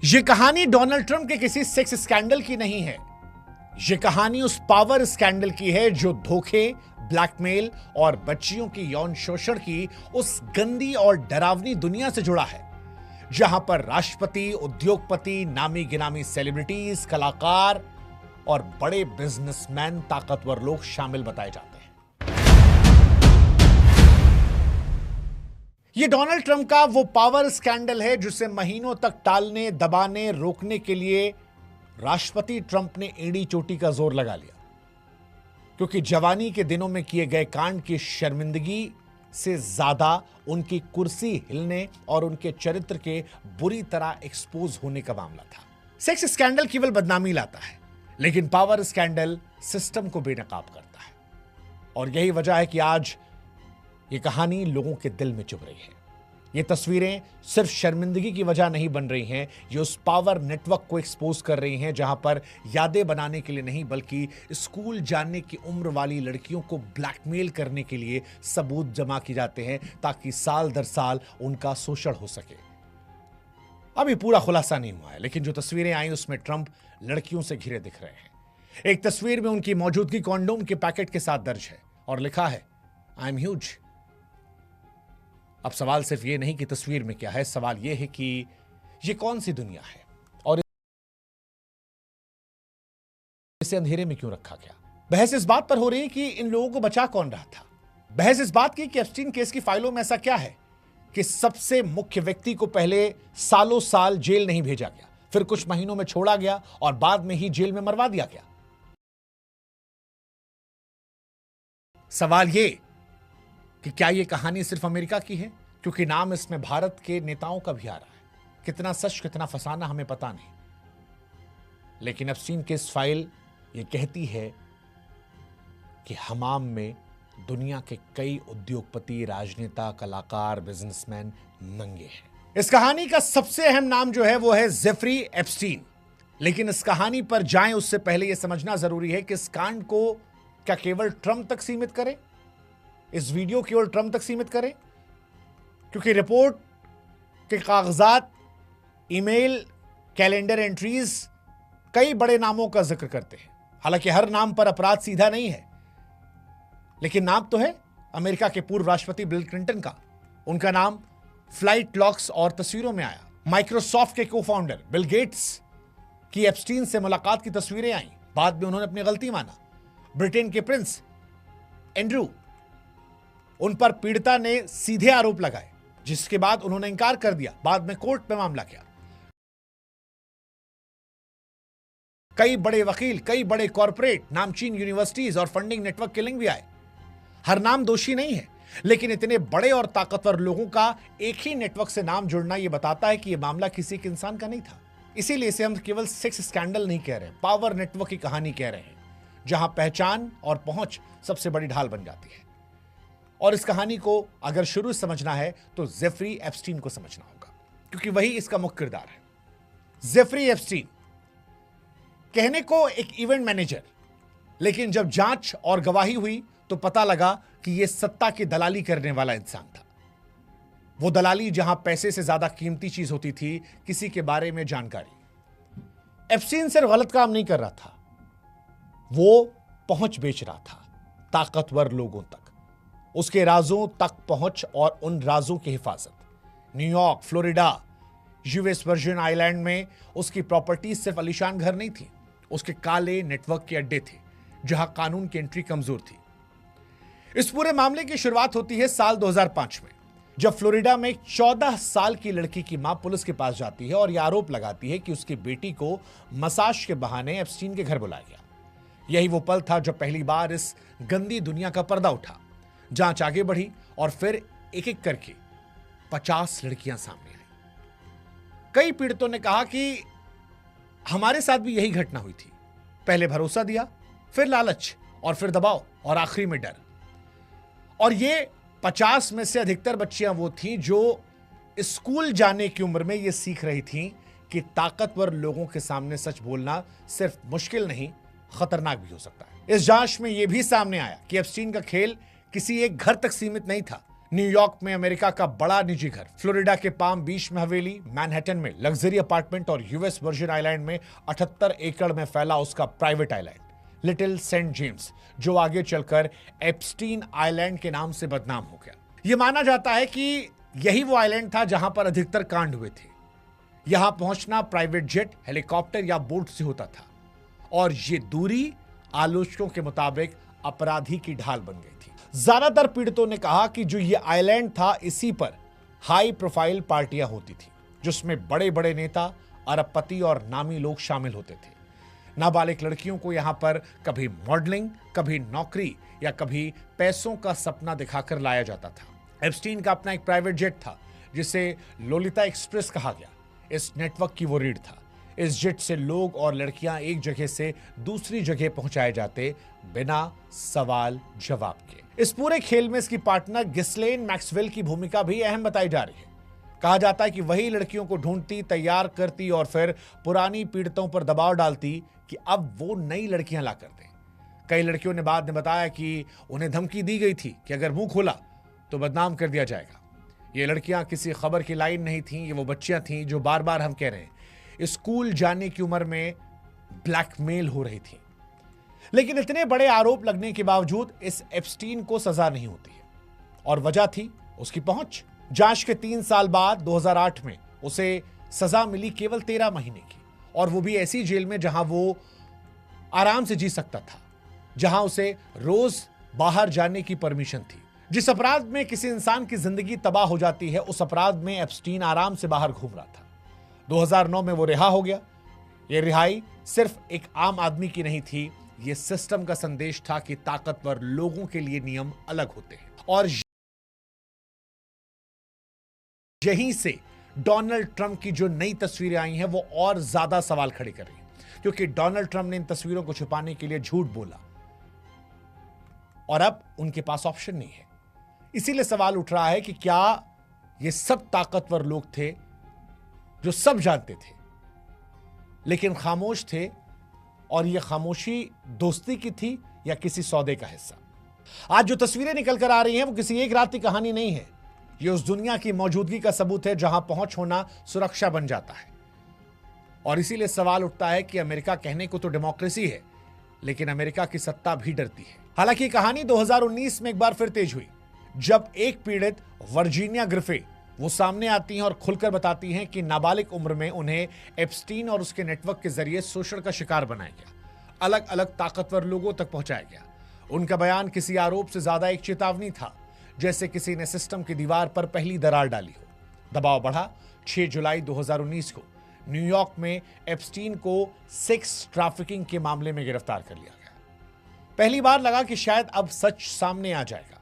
ये कहानी Donald Trump के किसी सेक्स स्कैंडल की नहीं है। ये कहानी उस पावर स्कैंडल की है जो धोखे, ब्लैकमेल और बच्चियों के यौन शोषण की उस गंदी और डरावनी दुनिया से जुड़ा है, जहां पर राष्ट्रपति, उद्योगपति, नामी गिनामी सेलिब्रिटीज, कलाकार और बड़े बिजनेसमैन, ताकतवर लोग शामिल बताए जाते हैं। ये डोनाल्ड ट्रंप का वो पावर स्कैंडल है जिसे महीनों तक टालने, दबाने, रोकने के लिए राष्ट्रपति ट्रंप ने एड़ी चोटी का जोर लगा लिया, क्योंकि जवानी के दिनों में किए गए कांड की शर्मिंदगी से ज्यादा उनकी कुर्सी हिलने और उनके चरित्र के बुरी तरह एक्सपोज होने का मामला था। सेक्स स्कैंडल केवल बदनामी लाता है, लेकिन पावर स्कैंडल सिस्टम को बेनकाब करता है। और यही वजह है कि आज ये कहानी लोगों के दिल में चुभ रही है। ये तस्वीरें सिर्फ शर्मिंदगी की वजह नहीं बन रही हैं, ये उस पावर नेटवर्क को एक्सपोज कर रही हैं जहां पर यादें बनाने के लिए नहीं, बल्कि स्कूल जाने की उम्र वाली लड़कियों को ब्लैकमेल करने के लिए सबूत जमा किए जाते हैं ताकि साल दर साल उनका शोषण हो सके। अभी पूरा खुलासा नहीं हुआ है, लेकिन जो तस्वीरें आई उसमें ट्रंप लड़कियों से घिरे दिख रहे हैं। एक तस्वीर में उनकी मौजूदगी कॉन्डोम के पैकेट के साथ दर्ज है और लिखा है, आई एम ह्यूज। अब सवाल सिर्फ ये नहीं कि तस्वीर में क्या है, सवाल ये है कि ये कौन सी दुनिया है और इसे अंधेरे में क्यों रखा गया। बहस इस बात पर हो रही है कि इन लोगों को बचा कौन रहा था। बहस इस बात की कि एप्स्टीन केस की फाइलों में ऐसा क्या है कि सबसे मुख्य व्यक्ति को पहले सालों साल जेल नहीं भेजा गया, फिर कुछ महीनों में छोड़ा गया और बाद में ही जेल में मरवा दिया गया। सवाल ये कि क्या यह कहानी सिर्फ अमेरिका की है, क्योंकि नाम इसमें भारत के नेताओं का भी आ रहा है। कितना सच कितना फसाना हमें पता नहीं, लेकिन एप्स्टीन केस फाइल यह कहती है कि हमाम में दुनिया के कई उद्योगपति, राजनेता, कलाकार, बिजनेसमैन नंगे हैं। इस कहानी का सबसे अहम नाम जो है वो है जेफरी एप्स्टीन। लेकिन इस कहानी पर जाएं उससे पहले यह समझना जरूरी है कि इस कांड को क्या केवल ट्रंप तक सीमित करें, इस वीडियो केवल ट्रंप तक सीमित करें, क्योंकि रिपोर्ट के कागजात, ईमेल, कैलेंडर एंट्रीज कई बड़े नामों का जिक्र करते हैं। हालांकि हर नाम पर अपराध सीधा नहीं है, लेकिन नाम तो है अमेरिका के पूर्व राष्ट्रपति बिल क्लिंटन का। उनका नाम फ्लाइट लॉग्स और तस्वीरों में आया। माइक्रोसॉफ्ट के को फाउंडर बिल गेट्स की एप्स्टीन से मुलाकात की तस्वीरें आई, बाद में उन्होंने अपनी गलती माना। ब्रिटेन के प्रिंस एंड्रू, उन पर पीड़िता ने सीधे आरोप लगाए, जिसके बाद उन्होंने इंकार कर दिया। बाद में कोर्ट में मामला किया। कई बड़े वकील, कई बड़े कॉर्पोरेट, नामचीन यूनिवर्सिटीज और फंडिंग नेटवर्क के लिंक भी आए। हर नाम दोषी नहीं है, लेकिन इतने बड़े और ताकतवर लोगों का एक ही नेटवर्क से नाम जुड़ना यह बताता है कि यह मामला किसी एक इंसान का नहीं था। इसीलिए इसे हम केवल सेक्स स्कैंडल नहीं कह रहे, पावर नेटवर्क की कहानी कह रहे हैं, जहां पहचान और पहुंच सबसे बड़ी ढाल बन जाती है। और इस कहानी को अगर शुरू से समझना है तो जेफरी एप्स्टीन को समझना होगा, क्योंकि वही इसका मुख्य किरदार है। जेफरी एप्स्टीन कहने को एक इवेंट मैनेजर, लेकिन जब जांच और गवाही हुई तो पता लगा कि यह सत्ता की दलाली करने वाला इंसान था। वो दलाली जहां पैसे से ज्यादा कीमती चीज होती थी किसी के बारे में जानकारी। एप्स्टीन सिर्फ गलत काम नहीं कर रहा था, वो पहुंच बेच रहा था ताकतवर लोगों तक, उसके राजों तक पहुंच और उन राजों की हिफाजत। New York, Florida, US Virgin Island में उसकी प्रॉपर्टी सिर्फ आलीशान घर नहीं थी, उसके काले नेटवर्क के अड्डे थे जहां कानून की एंट्री कमजोर थी। इस पूरे मामले की शुरुआत होती है साल 2005 में, जब फ्लोरिडा में एक 14 साल की लड़की की मां पुलिस के पास जाती है और यह आरोप लगाती है कि उसकी बेटी को मसाज के बहाने एप्स्टीन के घर बुलाया गया। यही वो पल था जब पहली बार इस गंदी दुनिया का पर्दा उठा। जांच आगे बढ़ी और फिर एक एक करके 50 लड़कियां सामने आई। कई पीड़ितों ने कहा कि हमारे साथ भी यही घटना हुई थी। पहले भरोसा दिया, फिर लालच और फिर दबाव और आखिरी में डर। और ये 50 में से अधिकतर बच्चियां वो थीं जो स्कूल जाने की उम्र में ये सीख रही थीं कि ताकतवर लोगों के सामने सच बोलना सिर्फ मुश्किल नहीं, खतरनाक भी हो सकता है। इस जांच में यह भी सामने आया कि एप्स्टीन का खेल किसी एक घर तक सीमित नहीं था, न्यूयॉर्क में अमेरिका का बड़ा निजी घर, फ्लोरिडा के पाम बीच में हवेली, मैनहट्टन में लग्जरी अपार्टमेंट और यूएस वर्जिन आइलैंड में 78 एकड़ में फैला उसका private island Little Saint James, जो आगे चलकर एप्स्टीन आइलैंड के नाम से बदनाम हो गया। यह माना जाता है कि यही वो आइलैंड था जहां पर अधिकतर कांड हुए थे। यहां पहुंचना प्राइवेट जेट, हेलीकॉप्टर या बोट से होता था और यह दूरी आलोचकों के मुताबिक अपराधी की ढाल बन गई थी। ज्यादातर पीड़ितों ने कहा कि जो ये आइलैंड था, इसी पर हाई प्रोफाइल पार्टियां होती थी, जिसमें बड़े बड़े नेता, अरबपति और नामी लोग शामिल होते थे। नाबालिग लड़कियों को यहां पर कभी मॉडलिंग, कभी नौकरी या कभी पैसों का सपना दिखाकर लाया जाता था। एप्स्टीन का अपना एक प्राइवेट जेट था जिसे लोलिता एक्सप्रेस कहा गया। इस नेटवर्क की वो रीढ़ था। इस जेट से लोग और लड़कियां एक जगह से दूसरी जगह पहुंचाए जाते बिना सवाल जवाब के। इस पूरे खेल में इसकी पार्टनर गिस्लेन मैक्सवेल की भूमिका भी अहम बताई जा रही है। कहा जाता है कि वही लड़कियों को ढूंढती, तैयार करती और फिर पुरानी पीड़ितों पर दबाव डालती कि अब वो नई लड़कियां ला कर दें। कई लड़कियों ने बाद में बताया कि उन्हें धमकी दी गई थी कि अगर मुंह खोला तो बदनाम कर दिया जाएगा। ये लड़कियां किसी खबर की लाइन नहीं थीं, ये वो बच्चियां थीं जो बार बार हम कह रहे हैं स्कूल जाने की उम्र में ब्लैकमेल हो रही थी। लेकिन इतने बड़े आरोप लगने के बावजूद इस एप्स्टीन को सजा नहीं होती है और वजह थी उसकी पहुंच। जांच के 3 साल बाद 2008 में उसे सजा मिली केवल 13 महीने की, और वो भी ऐसी जेल में जहां वो आराम से जी सकता था, जहां उसे रोज बाहर जाने की परमिशन थी। जिस अपराध में किसी इंसान की जिंदगी तबाह हो जाती है, उस अपराध में एप्स्टीन आराम से बाहर घूम रहा था। 2009 में वो रिहा हो गया। यह रिहाई सिर्फ एक आम आदमी की नहीं थी, यह सिस्टम का संदेश था कि ताकतवर लोगों के लिए नियम अलग होते हैं। और यहीं से डोनाल्ड ट्रंप की जो नई तस्वीरें आई हैं वो और ज्यादा सवाल खड़े कर रही हैं, क्योंकि डोनाल्ड ट्रंप ने इन तस्वीरों को छुपाने के लिए झूठ बोला और अब उनके पास ऑप्शन नहीं है। इसीलिए सवाल उठ रहा है कि क्या ये सब ताकतवर लोग थे जो सब जानते थे लेकिन खामोश थे, और यह खामोशी दोस्ती की थी या किसी सौदे का हिस्सा। आज जो तस्वीरें निकल कर आ रही हैं वो किसी एक रात की कहानी नहीं है। यह उस दुनिया की मौजूदगी का सबूत है जहां पहुंच होना सुरक्षा बन जाता है। और इसीलिए सवाल उठता है कि अमेरिका कहने को तो डेमोक्रेसी है, लेकिन अमेरिका की सत्ता भी डरती है। हालांकि कहानी 2019 में एक बार फिर तेज हुई, जब एक पीड़ित वर्जीनिया ग्रिफे वो सामने आती हैं और खुलकर बताती हैं कि नाबालिग उम्र में उन्हें एप्स्टीन और उसके नेटवर्क के जरिए शोषण का शिकार बनाया गया, अलग अलग ताकतवर लोगों तक पहुंचाया गया। उनका बयान किसी आरोप से ज्यादा एक चेतावनी था, जैसे किसी ने सिस्टम की दीवार पर पहली दरार डाली हो। दबाव बढ़ा। 6 जुलाई 2019 को न्यूयॉर्क में एप्स्टीन को सेक्स ट्रैफिकिंग के मामले में गिरफ्तार कर लिया गया। पहली बार लगा कि शायद अब सच सामने आ जाएगा,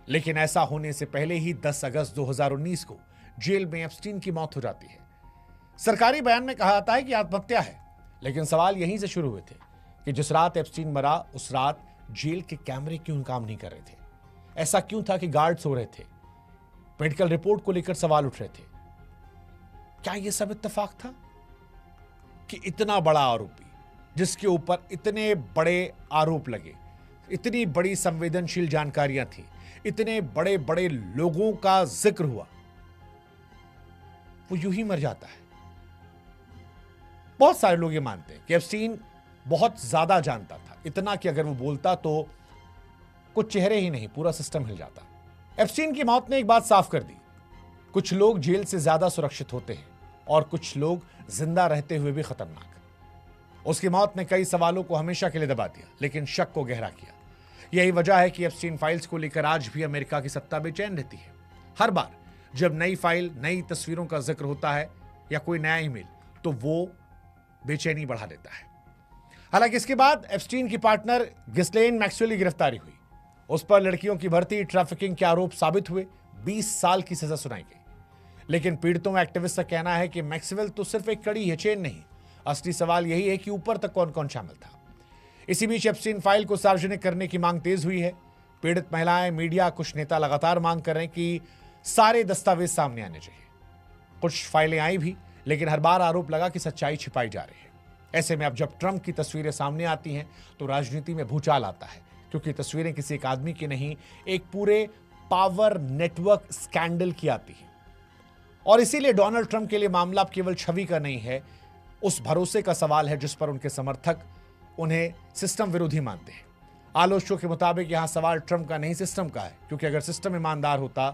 लेकिन ऐसा होने से पहले ही 10 अगस्त 2019 को जेल में एप्स्टीन की मौत हो जाती है। सरकारी बयान में कहा जाता है कि आत्महत्या है, लेकिन सवाल यहीं से शुरू हुए थे कि जिस रात एप्स्टीन मरा उस रात जेल के कैमरे क्यों काम नहीं कर रहे थे। ऐसा क्यों था कि गार्ड सो रहे थे। मेडिकल रिपोर्ट को लेकर सवाल उठ रहे थे। क्या यह सब इत्तेफाक था कि इतना बड़ा आरोपी जिसके ऊपर इतने बड़े आरोप लगे, इतनी बड़ी संवेदनशील जानकारियां थी, इतने बड़े बड़े लोगों का जिक्र हुआ, वो यूं ही मर जाता है। बहुत सारे लोग ये मानते हैं कि एप्स्टीन बहुत ज्यादा जानता था, इतना कि अगर वो बोलता तो कुछ चेहरे ही नहीं, पूरा सिस्टम हिल जाता। एप्स्टीन की मौत ने एक बात साफ कर दी, कुछ लोग जेल से ज्यादा सुरक्षित होते हैं और कुछ लोग जिंदा रहते हुए भी खतरनाक। उसकी मौत ने कई सवालों को हमेशा के लिए दबा दिया, लेकिन शक को गहरा किया। यही वजह है कि एप्स्टीन फाइल्स को लेकर आज भी अमेरिका की सत्ता बेचैन रहती है। हर बार जब नई फाइल, नई तस्वीरों का जिक्र होता है या कोई नया ईमेल, तो वो बेचैनी बढ़ा देता है। हालांकि इसके बाद एप्स्टीन की पार्टनर गिस्लेन मैक्सवेल की गिरफ्तारी हुई। उस पर लड़कियों की भर्ती, ट्रैफिकिंग के आरोप साबित हुए। 20 साल की सजा सुनाई गई। लेकिन पीड़ितों में एक्टिविस्ट का कहना है कि मैक्सवेल तो सिर्फ एक कड़ी है, चेन नहीं। असली सवाल यही है कि ऊपर तक कौन कौन शामिल था। इसी बीच एप्स्टीन फाइल को सार्वजनिक करने की मांग तेज हुई है। पीड़ित महिलाएं, मीडिया, कुछ नेता लगातार मांग कर रहे हैं कि सारे दस्तावेज सामने आने चाहिए। कुछ फाइलें आई भी, लेकिन हर बार आरोप लगा कि सच्चाई छिपाई जा रही है। ऐसे में अब जब ट्रंप की तस्वीरें सामने आती हैं तो राजनीति में भूचाल आता है, क्योंकि तस्वीरें किसी एक आदमी की नहीं, एक पूरे पावर नेटवर्क स्कैंडल की आती है। और इसीलिए डोनाल्ड ट्रंप के लिए मामला अब केवल छवि का नहीं है, उस भरोसे का सवाल है जिस पर उनके समर्थक उन्हें सिस्टम विरोधी मानते हैं। आलोचकों के मुताबिक यहां सवाल ट्रंप का नहीं सिस्टम का है, क्योंकि अगर सिस्टम ईमानदार होता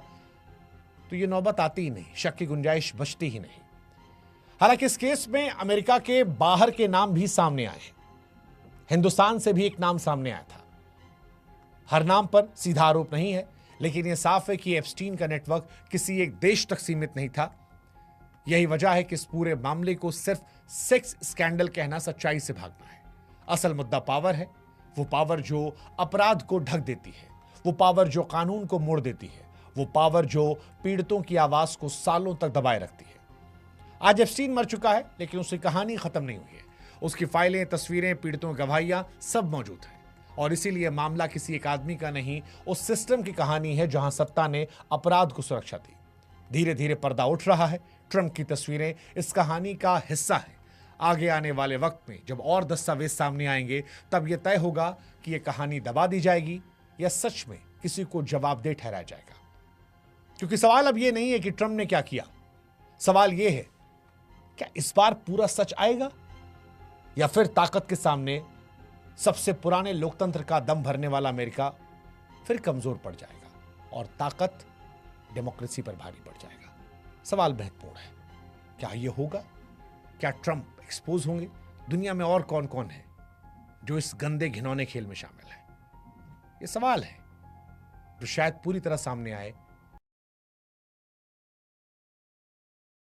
तो यह नौबत आती ही नहीं, शक की गुंजाइश बचती ही नहीं। हालांकि इस केस में अमेरिका के बाहर के नाम भी सामने आए हैं। हिंदुस्तान से भी एक नाम सामने आया था। हर नाम पर सीधा आरोप नहीं है, लेकिन यह साफ है कि एप्स्टीन का नेटवर्क किसी एक देश तक सीमित नहीं था। यही वजह है कि इस पूरे मामले को सिर्फ सेक्स स्कैंडल कहना सच्चाई से भागना है। असल मुद्दा पावर है, वो पावर जो अपराध को ढक देती है, वो पावर जो कानून को मोड़ देती है, वो पावर जो पीड़ितों की आवाज को सालों तक दबाए रखती है। आज एप्स्टीन मर चुका है, लेकिन उसकी कहानी खत्म नहीं हुई है। उसकी फाइलें, तस्वीरें, पीड़ितों की गवाहियां सब मौजूद हैं। और इसीलिए मामला किसी एक आदमी का नहीं, उस सिस्टम की कहानी है जहां सत्ता ने अपराध को सुरक्षा दी। धीरे धीरे पर्दा उठ रहा है। ट्रंप की तस्वीरें इस कहानी का हिस्सा है। आगे आने वाले वक्त में जब और दस्तावेज सामने आएंगे, तब यह तय होगा कि यह कहानी दबा दी जाएगी या सच में किसी को जवाबदेह ठहराया जाएगा। क्योंकि सवाल अब यह नहीं है कि ट्रंप ने क्या किया, सवाल यह है क्या इस बार पूरा सच आएगा, या फिर ताकत के सामने सबसे पुराने लोकतंत्र का दम भरने वाला अमेरिका फिर कमजोर पड़ जाएगा और ताकत डेमोक्रेसी पर भारी पड़ जाएगा। सवाल महत्वपूर्ण है, क्या यह होगा? क्या ट्रंप एक्सपोज होंगे? दुनिया में और कौन कौन है जो इस गंदे घिनौने खेल में शामिल है? यह सवाल है जो शायद पूरी तरह सामने आए